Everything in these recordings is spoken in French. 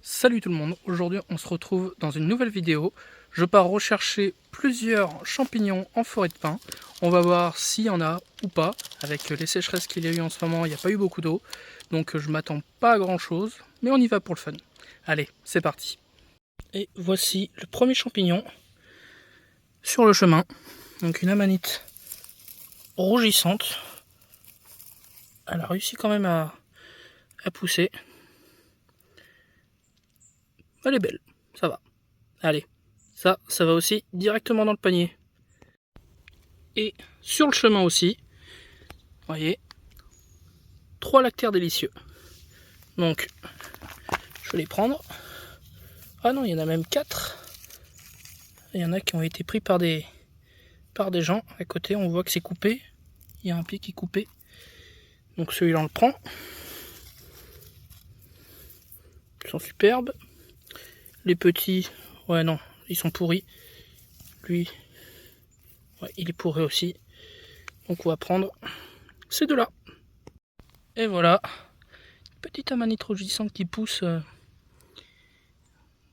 Salut tout le monde, aujourd'hui on se retrouve dans une nouvelle vidéo. Je pars rechercher plusieurs champignons en forêt de pin. On va voir s'il y en a ou pas. Avec les sécheresses qu'il y a eu en ce moment, il n'y a pas eu beaucoup d'eau. Donc je m'attends pas à grand chose, mais on y va pour le fun. Allez, c'est parti. Et voici le premier champignon sur le chemin. Donc une amanite rougissante. Elle a réussi quand même à pousser. Elle est belle, ça va. Allez, ça va aussi directement dans le panier. Et sur le chemin aussi, vous voyez, 3 lactaires délicieux. Donc, je vais les prendre. Ah non, il y en a même 4. Il y en a qui ont été pris par des gens. À côté, on voit que c'est coupé. Il y a un pied qui est coupé. Donc celui-là, on le prend. Ils sont superbes. Les petits, ouais non, ils sont pourris. Lui, ouais, il est pourri aussi. Donc on va prendre ces deux-là. Et voilà, petite amanite rougissante qui pousse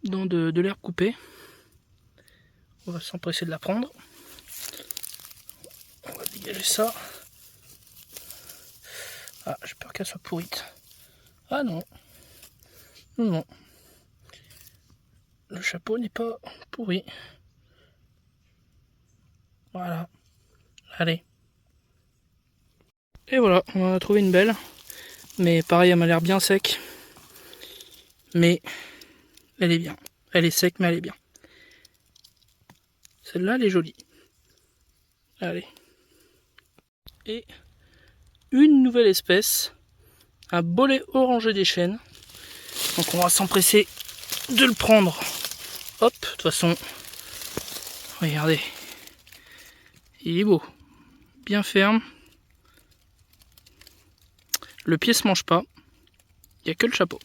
dans de l'herbe coupée. On va s'empresser de la prendre. On va dégager ça. Ah, j'ai peur qu'elle soit pourrite. Ah non. Non. Le chapeau n'est pas pourri. Voilà. Allez. Et voilà, on en a trouvé une belle. Mais pareil, elle m'a l'air bien sec. Mais elle est bien. Elle est sec, mais elle est bien. Celle-là, elle est jolie. Allez. Et une nouvelle espèce. Un bolet orangé des chênes. Donc on va s'empresser de le prendre. Hop, de toute façon, regardez. Il est beau. Bien ferme. Le pied se mange pas. Il n'y a que le chapeau.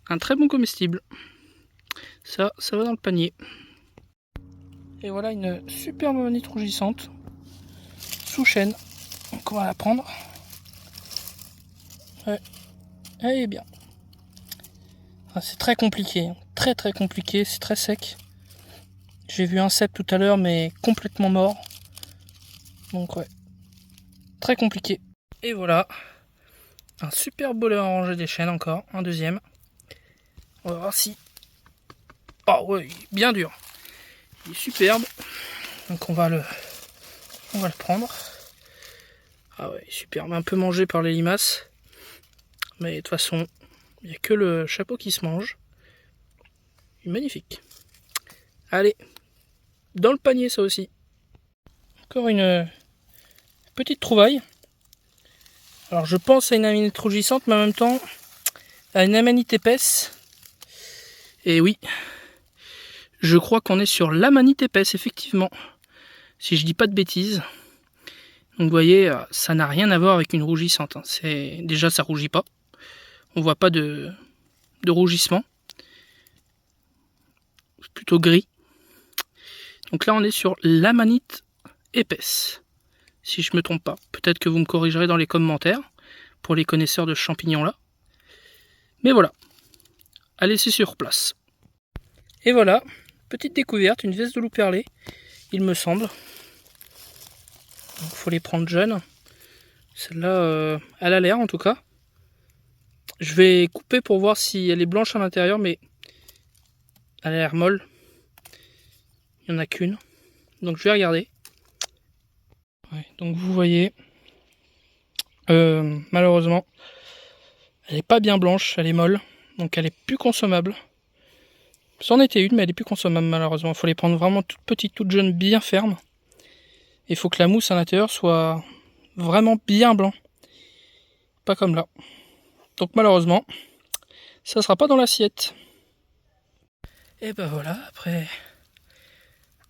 Un très bon comestible. Ça va dans le panier. Et voilà une superbe amanite rougissante. Sous chêne. Donc on va la prendre. Ouais. Elle est bien. Ah, c'est très compliqué. Très compliqué. C'est très sec. J'ai vu un cep tout à l'heure mais complètement mort. Donc ouais. Très compliqué. Et voilà. Un super bolet orangé des chênes encore. Un deuxième. On va voir si... Oh ouais, il est bien dur. Il est superbe. Donc on va le prendre. Ah ouais, superbe. Un peu mangé par les limaces. Mais de toute façon, il n'y a que le chapeau qui se mange. Il est magnifique. Allez, dans le panier ça aussi. Encore une petite trouvaille. Alors je pense à une amanite rougissante, mais en même temps à une amanite épaisse. Et oui, je crois qu'on est sur l'amanite épaisse, effectivement. Si je dis pas de bêtises. Donc vous voyez, ça n'a rien à voir avec une rougissante. Déjà ça rougit pas. On voit pas de rougissement. C'est plutôt gris. Donc là on est sur l'amanite épaisse. Si je me trompe pas. Peut-être que vous me corrigerez dans les commentaires. Pour les connaisseurs de champignons là. Mais voilà. À laisser sur place. Et voilà. Petite découverte. Une veste de loup perlé. Il me semble. Il faut les prendre jeunes. Celle-là, elle a l'air en tout cas. Je vais couper pour voir si elle est blanche à l'intérieur, mais elle a l'air molle. Il n'y en a qu'une. Donc je vais regarder. Ouais, donc vous voyez, malheureusement, elle n'est pas bien blanche, elle est molle. Donc elle est plus consommable. C'en était une, mais elle est plus consommable malheureusement. Il faut les prendre vraiment toutes petites, toutes jeunes, bien fermes. Il faut que la mousse à l'intérieur soit vraiment bien blanc. Pas comme là. Donc malheureusement, ça ne sera pas dans l'assiette. Et ben voilà, après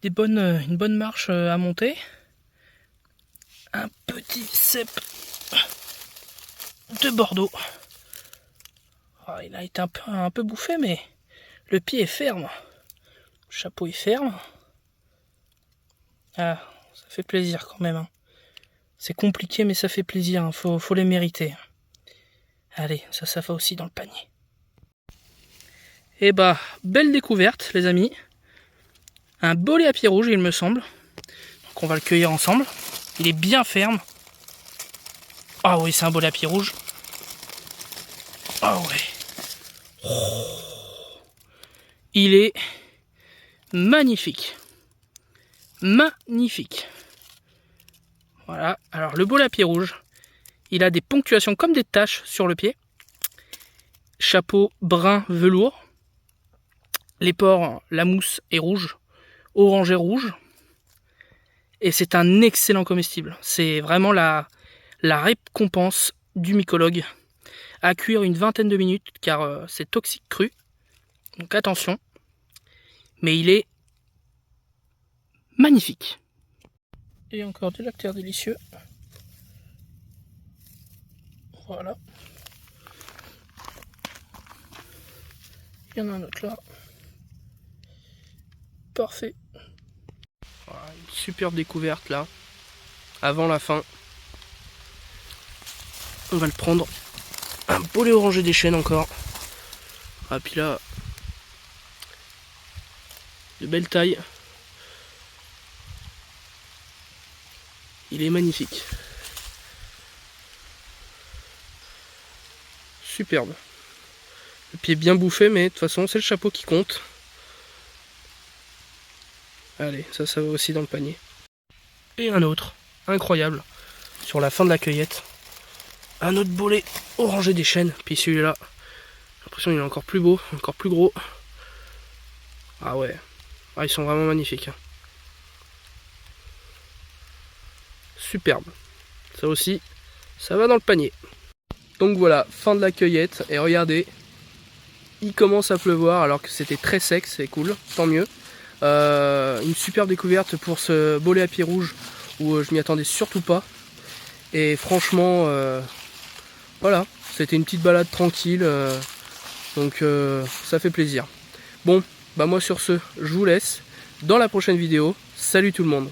une bonne marche à monter. Un petit cep de Bordeaux. Oh, il a été un peu bouffé, mais le pied est ferme. Le chapeau est ferme. Ah, ça fait plaisir quand même. Hein. C'est compliqué, mais ça fait plaisir. Hein. Faut les mériter. Allez, ça va aussi dans le panier. Et bah, belle découverte les amis. Un bolet à pied rouge il me semble. Donc on va le cueillir ensemble. Il est bien ferme. Ah oui, c'est un bolet à pied rouge. Ah ouais. Oh. Il est magnifique. Magnifique. Voilà. Alors le bolet à pied rouge, il a des ponctuations comme des taches sur le pied. Chapeau brun velours. Les pores, la mousse est rouge. Orangé rouge. Et c'est un excellent comestible. C'est vraiment la récompense du mycologue. À cuire une vingtaine de minutes car c'est toxique cru. Donc attention. Mais il est magnifique. Et encore du lactaire délicieux. Voilà. Il y en a un autre là. Parfait. Voilà, une superbe découverte là. Avant la fin. On va le prendre. Un bolet orangé des chênes encore. Ah puis là. De belle taille. Il est magnifique. Superbe. Le pied bien bouffé, mais de toute façon, c'est le chapeau qui compte. Allez, ça va aussi dans le panier. Et un autre, incroyable, sur la fin de la cueillette. Un autre bolet orangé des chênes. Puis celui-là, j'ai l'impression qu'il est encore plus beau, encore plus gros. Ah ouais, ah, ils sont vraiment magnifiques. Superbe. Ça aussi, ça va dans le panier. Donc voilà, fin de la cueillette. Et regardez, il commence à pleuvoir alors que c'était très sec, c'est cool, tant mieux. Une superbe découverte pour ce bolet à pied rouge où je m'y attendais surtout pas. Et franchement, voilà, c'était une petite balade tranquille. Donc ça fait plaisir. Bon, bah moi sur ce, je vous laisse. Dans la prochaine vidéo, salut tout le monde.